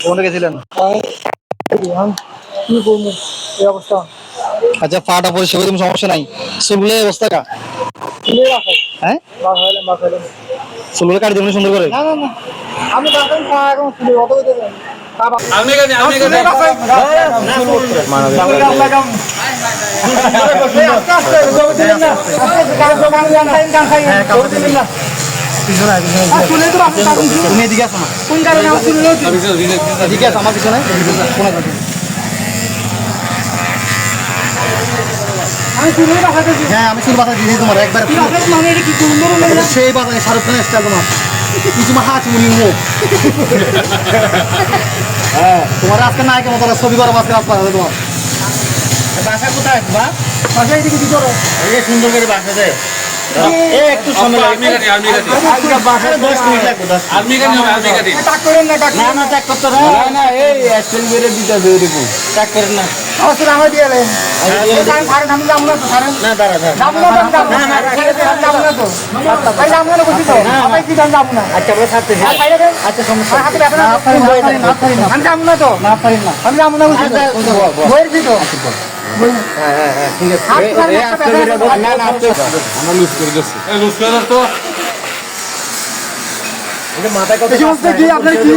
কোন গেছিলেন? কি করবো এই অবস্থা? আচ্ছা, পাটা পরিষ্কার করে তুমি, সমস্যা নাই। চুলগুলো এই অবস্থা কা? হ্যাঁ, চুলগুলো কাটি দেবেন সুন্দর করে। না না না, আমি বাসায় এখন অত তুমি এদিকে আসো না। কোন কারণে আমার চুল এদিকে আসো আমার পিছনে। আমি চুলের বাসাতে হ্যাঁ, আমি চুল বাসা দিয়েছি তোমার একবার। মানে এটা কি সুন্দর সেই বাসায় শাহরুখ খানের স্টাইল তোমার। তোমার হাত মুনি মুখ। হ্যাঁ, তোমার আজকে নায়কের মতো ছবি করো আজকে রাত পাবে তোমার। বাসা কোথায় বা বাসা এদিকে কি করো? এই সুন্দর করে বাসা দেয়। একটু সময় লাগবে। বাসায় 10 মিনিট লাগবে। টাক করেন না, টাক না না, ট্যাগ করতে না। না এই অ্যাক্সিডেন্ট করে দিতে হবে এরকম ট্যাগ করেন না। অবশ্যই আমার দিয়ে দেন। আমি যাবো না তো সারেন না, দাঁড়া দাঁড়া। যাবো না তো যাবো না যাবো না তো ভাই যাবো না বলছি তো আমি কি যাবো না। আচ্ছা, আমরা ছাড়তে আর বাইরে দেন। আচ্ছা, সমস্যা হাতে ব্যথা না আমি যাবো না তো না পারি না। আমি যাবো না বলছি বইয়ের কি তো হ্যাঁ, ঠিক আছে। হাত ধরে একটা ব্যথা না না, আমরা লুজ করে দিচ্ছি লুজ করে দাও তো এটা মাথায় কত এই সমস্ত কি আপনার কি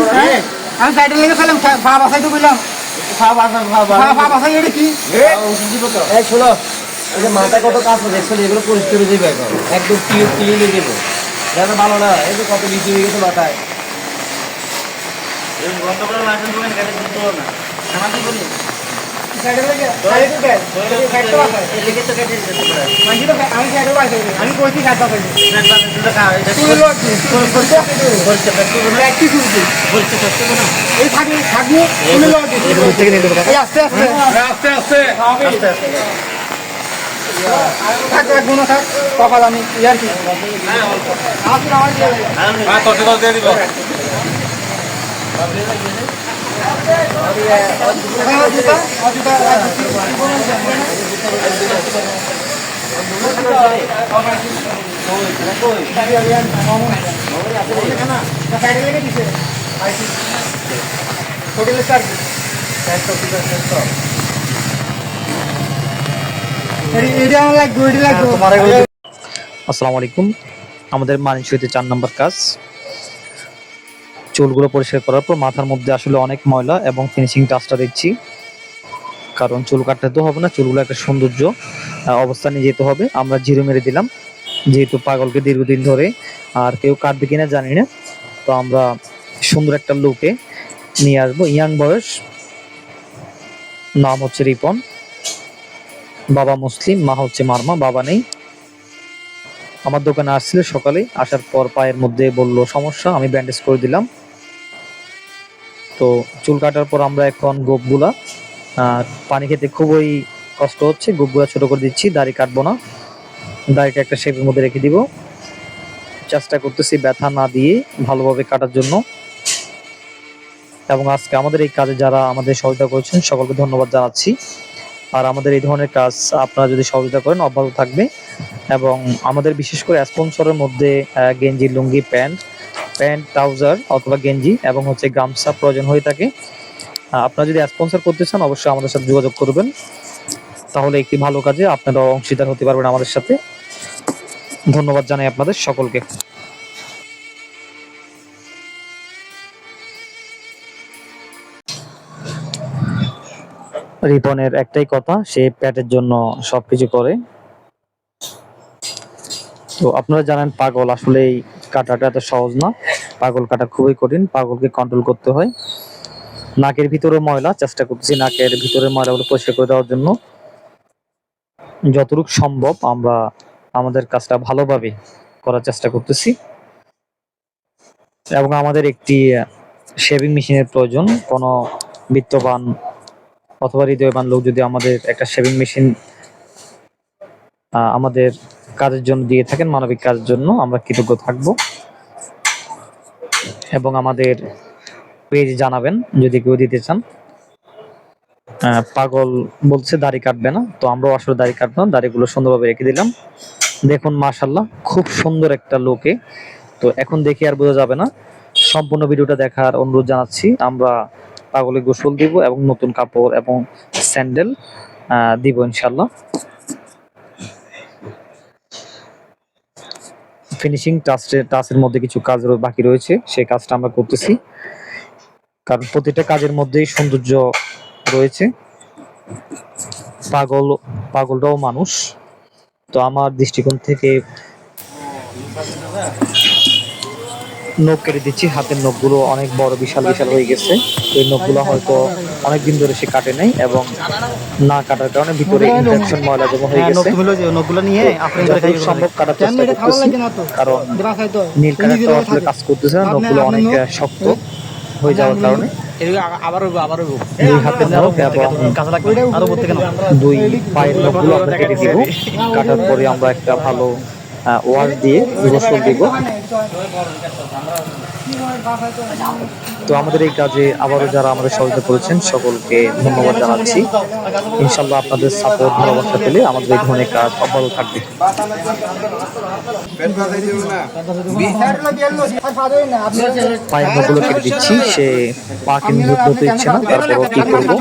আমি সাইডে লেগে ফেলাম ফা বাসাই তো বললাম ফা বাসাই এটা কি এই শোনো, এই যে মাথায় কত কাজ আছে দেখছো, এগুলো পরিষ্কার হয়ে যাবে এখন, একদম ক্লিন হয়ে যাবে। এটা ভালো না, এই যে কত লিচি হয়ে গেছে মাথায়। সাইডে লেগে সাইডে তো দেন সাইডে তো বাসাই আমি তো আমি সাইডে বাসাই আমি কইছি সাইডে বাসাই তুই লোক কি প্র্যাকটিস করছি এই থাকি তুই লোক কি এই আস্তে আস্তে থাক গুণ থাক কপাল আমি ইয়ার কি আপনি আমার দিয়ে হ্যাঁ তোর দিয়ে দিব আসসালামু আলাইকুম। আমাদের মানিকশিতে 4 নম্বর কাজ, চুলগুলো পরিষ্কার করার পর মাথার মধ্যে আসলে অনেক ময়লা এবং ফিনিশিং টাচটা দেখছি, কারণ চুল কাটতে তো হবে না, চুলগুলো একটা সৌন্দর্য অবস্থানে যেতে হবে। আমরা জিরো মেরে দিলাম, যেহেতু পাগলকে দীর্ঘদিন ধরে আর কেউ কাটবে কিনা জানি না, তো আমরা সুন্দর একটা লুকে নিয়ে আসবো। ইয়াং বয়স, নাম হচ্ছে রিপন, বাবা মুসলিম, মা হচ্ছে মারমা, বাবা নেই। আমার দোকানে আসছিল সকালে, আসার পর পায়ের মধ্যে বললো সমস্যা, আমি ব্যান্ডেজ করে দিলাম। তো চুল কাটার পর আমরা এখন গোপগুলা, পানি খেতে খুবই কষ্ট হচ্ছে, গোপগুলা ছোট করে দিচ্ছি। দাড়ি কাটবো না, দাড়িটা একটা শেপের মধ্যে রেখে দিব। চেষ্টা করতেছি ব্যথা না দিয়ে ভালোভাবে কাটার জন্য। এবং আজকে আমাদের এই কাজে যারা আমাদের সহযোগিতা করেছেন সকলকে ধন্যবাদ জানাচ্ছি। আর আমাদের এই ধরনের কাজ আপনারা যদি সহযোগিতা করেন অব্যাহত থাকবে। এবং আমাদের বিশেষ করে স্পন্সরের মধ্যে গেঞ্জি, লুঙ্গি, প্যান্ট, ট্রাউজার অথবা গেঞ্জি এবং হচ্ছে গামছা প্রয়োজন হয়ে থাকে। আপনারা যদি স্পন্সর করতে চান অবশ্যই আমাদের সাথে যোগাযোগ করবেন, তাহলে একটি ভালো কাজে আপনারা অংশীদার হতে পারবেন আমাদের সাথে। ধন্যবাদ জানাই আপনাদের সকলকে। রিপনের একটাই কথা, সে প্যাটের জন্য সবকিছু করে। তো আপনারা জানেন পাগল আসলে কাটাটা এত সহজ না, পাগল কাটা খুবই কঠিন, পাগলকে কন্ট্রোল করতে হয়। নাকের ভিতরে ময়লা, চেষ্টা করতেছি নাকের ভিতরে ময়লাগুলো পরিষ্কার করে দেওয়ার জন্য। যতটুকু সম্ভব আমরা আমাদের কাজটা ভালোভাবে করার চেষ্টা করতেছি। এবং আমাদের একটি শেভিং মেশিনের প্রয়োজন। কোনো বিত্তবান অথবা হৃদয়বান লোক যদি আমাদের একটা শেভিং মেশিন আমাদের কাজের জন্য দিয়ে থাকেন, মানবিক কাজের জন্য, আমরা কৃতজ্ঞ থাকব। এবং আমাদের পেজ জানাবেন যদি কেউ দিতে চান। পাগল বলছে দাড়ি কাটবে না, তো আমরাও আসলে দাড়ি কাটবো না, দাড়িগুলো সুন্দরভাবে রেখে দিলাম। দেখুন মাশাআল্লাহ খুব সুন্দর একটা লোকে। তো এখন দেখে আর বোঝা যাবে না, সম্পূর্ণ ভিডিওটা দেখার অনুরোধ জানাচ্ছি। আমরা পাগলে গোসল দিব এবং নতুন কাপড় এবং স্যান্ডেল দিব ইনশাল্লাহ। ফিনিশিং টাচের মধ্যে কিছু কাজ বাকি রয়েছে, সেই কাজটা আমরা করতেছি, কারণ প্রতিটা কাজের মধ্যেই সৌন্দর্য রয়েছে। পাগলটাও মানুষ। তো আমার দৃষ্টিকোণ থেকে নখ কেটে দিচ্ছি। হাতের নখগুলো অনেক বড়, বিশাল বিশাল হয়ে গেছে। এই নখগুলো হয়তো অনেকদিন ধরে সে কাটে নাই এবং না কাটার কারণে ভিতরে ইনফেকশন, ময়লা জমা হয়ে গেছে। নখগুলো নিয়ে যতদূর সম্ভব কাটার চেষ্টা করতেছি, কারণ নীল কাটারটা আসলে কাজ করতেছে না, নখগুলো অনেক শক্ত হয়ে যাওয়ার কারণে। দুই হাতের নখ এবং দুই পায়ের নখগুলো আমরা কেটে দিব। কাটার পরে আমরা একটা ভালো ওয়াশ দিয়ে গোসল দিব। তো আমাদের এই কাজে আবারও যারা আমাদের সহযোগিতা করেছেন সকলকে ধন্যবাদ জানাচ্ছি। ইনশাল্লাহ আপনাদের সাপোর্ট, ভালোবাসা পেলে আমাদের এই ধরনের কাজ অব্যাহত থাকবে। পায়ের নখগুলো কেটে দিচ্ছি, সে পা কিন্তু ধরতে ইচ্ছে না, তারপরও কি করবো,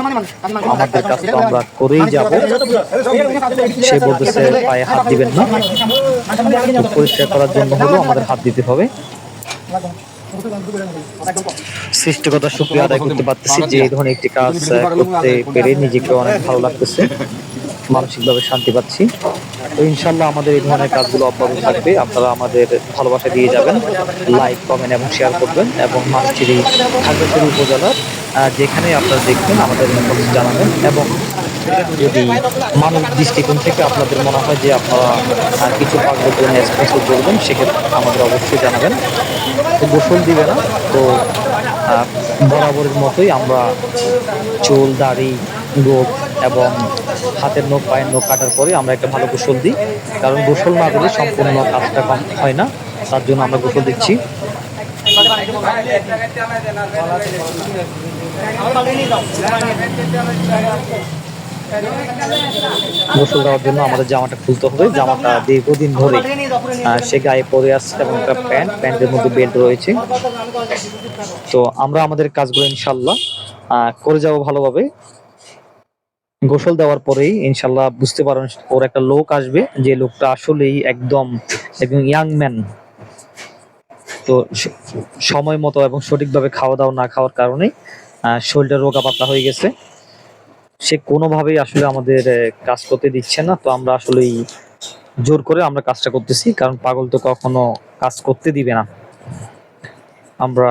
আমাদের কাজ তো আমরা করেই যাব। সে বলতেছে পায়ে হাত দিবেন না, পরিষ্কার করার জন্য হলেও আমাদের হাত দিতে হবে। সৃষ্টিকর্তার শুকরিয়া আদায় করতে পারতেছি যে এই ধরনের একটি কাজ করতে পেরে নিজেকে অনেক ভালো লাগতেছে, মানসিকভাবে শান্তি পাচ্ছি। তো ইনশাল্লাহ আমাদের এই ধরনের কাজগুলো অব্যাহত থাকবে। আপনারা আমাদের ভালোবাসা দিয়ে যাবেন, লাইক, কমেন্ট এবং শেয়ার করবেন এবং মাছচিরি খাগড়াছড়ি উপজেলার যেখানে আপনারা দেখবেন আমাদের ইনবক্স জানাবেন। এবং যদি মানব দৃষ্টিকোণ থেকে আপনাদের মনে হয় যে আপনারা কিছু পাগলের জন্য স্পন্সর করবেন, সেক্ষেত্রে আমাদের অবশ্যই জানাবেন। তো গোসল দিবে না, তো বরাবরের মতোই আমরা চুল, দাড়ি, গোঁফ এবং হাতের নখ, পায়ের নখ কাটার পরে আমরা একটা ভালো গোসল দিই, কারণ গোসল না দিলে সম্পূর্ণ কাজটা কম হয় না, তার জন্য আমরা গোসল দিচ্ছি। গোসল দেওয়ার জন্য আমাদের জামাটা খুলতে হবে। জামাটা দীর্ঘদিন ধরে সে গায়ে পরে আসছে এবং একটা প্যান্টের মধ্যে বেল্ট রয়েছে। তো আমরা আমাদের কাজগুলো ইনশাল্লাহ করে যাব ভালোভাবে। গোসল দেওয়ার পরেই ইনশাল্লাহ বুঝতে পারেন ওর একটা লোক আসবে, যে লোকটা আসলেই একদম ইয়াং ম্যান। তো সময় মতো এবং সঠিকভাবে খাওয়া দাওয়া না খাওয়ার কারণে শরীরটা রোগা পাতলা হয়ে গেছে। সে কোনোভাবেই আসলে আমাদের কাজ করতে দিচ্ছে না। তো আমরা আসলেই জোর করে আমরা কাজটা করতেছি, কারণ পাগল তো কখনো কাজ করতে দিবে না। আমরা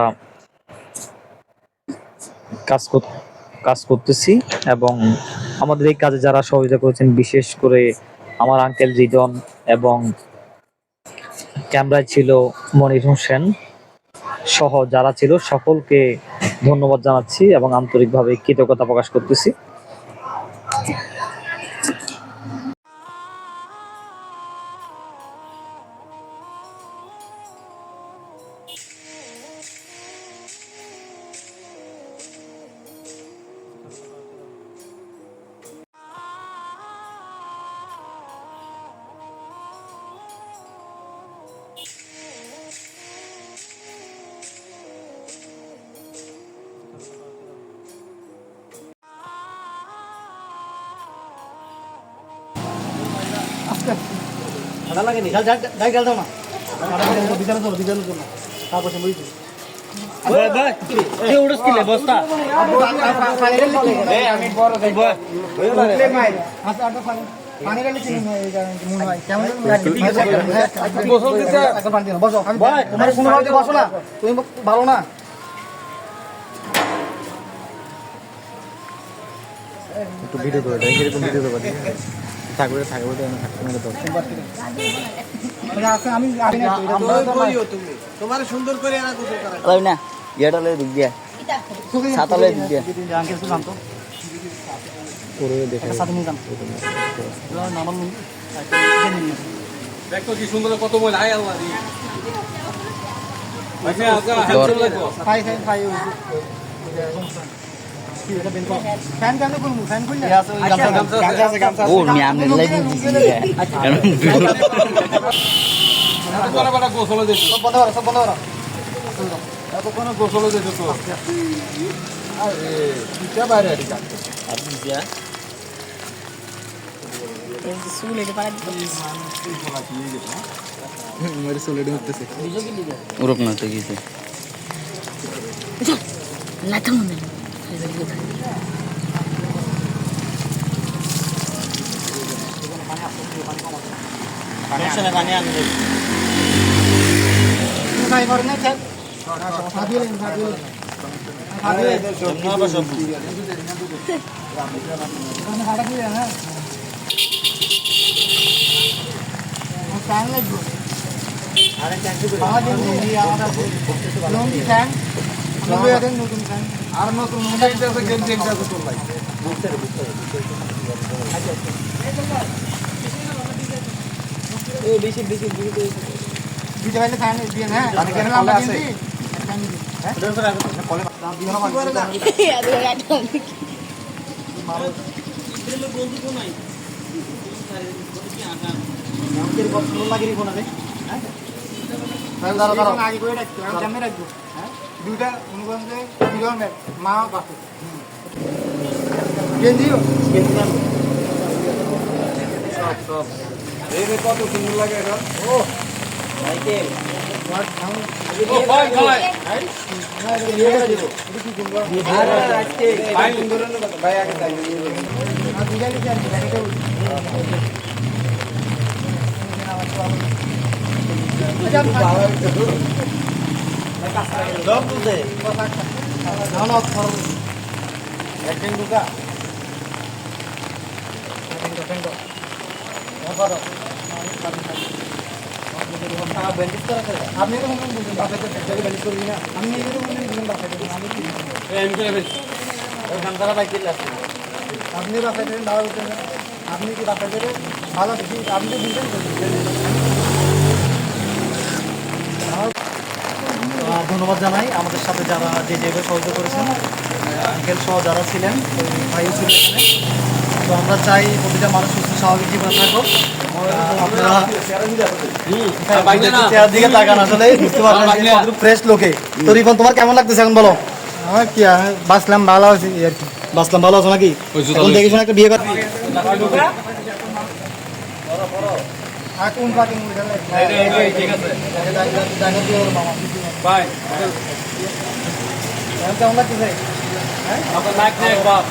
কাজ করতেছি এবং আমাদের এই কাজে যারা সহযোগিতা করেছেন, বিশেষ করে আমার আঙ্কেল রিদন এবং ক্যামেরায় ছিল মনির হোসেন সহ যারা ছিল, সকলকে ধন্যবাদ জানাচ্ছি এবং আন্তরিকভাবে কৃতজ্ঞতা প্রকাশ করতেছি। ঠান্ডা লাগেনি, যাই গেল দাও না, বিছানা চলো, বিছানা চলো, তারপর সে বুঝছি। বসো না, তুমি ভালো না। একটু ভিডিও করে দেয়, এরকম ভিডিও করে থাকবে তোমার সুন্দর করে না ইয়েটা লয়ে দিক দিয়া ছাতা লয়ে দিক দিয়া দেখো কি সুন্দর কত ময়লা, হায় আল্লাহ রে। ফ্যান কেন করবো, ফ্যান খুললে ও মিয়ামনে লাইন দিছি কারণ গোসল দিচ্ছি। সব বন্ধ করো, সব বন্ধ করো। এতক্ষণে গোসলে যেত তো আরে কিটা বাইরে আছি আপনি দিয়া চুল এটা পারা মেরে সোলেডে উঠতেছে ওরকম না তো গেছে লাথা মনে পানি আনবে ভাই করে না স্যার ভাবিলেন ভাবিলেন আবার সব মানে হাড়া দিলেন হ্যাঁ ফ্যান লাগবে আরে ক্যান্সেল আমাদের আমাদের লঙ্গি ফ্যান আমাদের নতুন ফ্যান আর নতুন মোবাইলটা তো গেঞ্জি একটা তো লাই বেশি বেশি দিতে পারলে ফ্যান দিয়ে হ্যাঁ আর এখানে আমরা আছে? দিই ফ্যান দিই হ্যাঁ আগে করে রাখতো আমি সামনে রাখবো হ্যাঁ দুইটা অনুগঞ্জে বিরনের মা বাপে গেঞ্জিও সব সব এই রে কত সুন্দর লাগে এখন ও মাইকেল ও ভাই ভাই ভাই ভাই আগে যাই সব তুলতে একদিন দুটা আপনি তো মনে বুঝুন বাসাতে ব্যালেন্স করবি না আমি নিজেরও মনে বুঝুন বাসাতে আমি কি এম করে ফেলছি ওখান থেকে বাইকেল আছে আপনি বাসাতে ভালো উঠেন আপনি কি বাসাতে ভালো দেখি আপনি তো বুঝবেন ধন্যবাদ জানাই আমাদের সাথে যারা যে যেভাবে সহযোগিতা করেছেন আঙ্কেল সহ যারা ছিলেন ওই ভাইও ছিলেন এখানে তো আমরা চাই প্রতিটা মানুষ সুস্থ স্বাভাবিক জীবন থাকুক আপনারা চেয়ার দিকে তাকান আসলে বুঝতে পারবেন ফ্রেশ লোকে তো রিপন তোমার কেমন লাগতেছে এখন বলো আমার কি বাসলাম ভালো আছে আর কি বাসলাম ভালো আছো নাকি ওই জুতা এখন দেখে শুনে একটা বিয়ে কর আর কোন পার্টি মুভি ঠিক আছে ভাই কেমন লাগতেছে আপনার লাইক নেই বাপ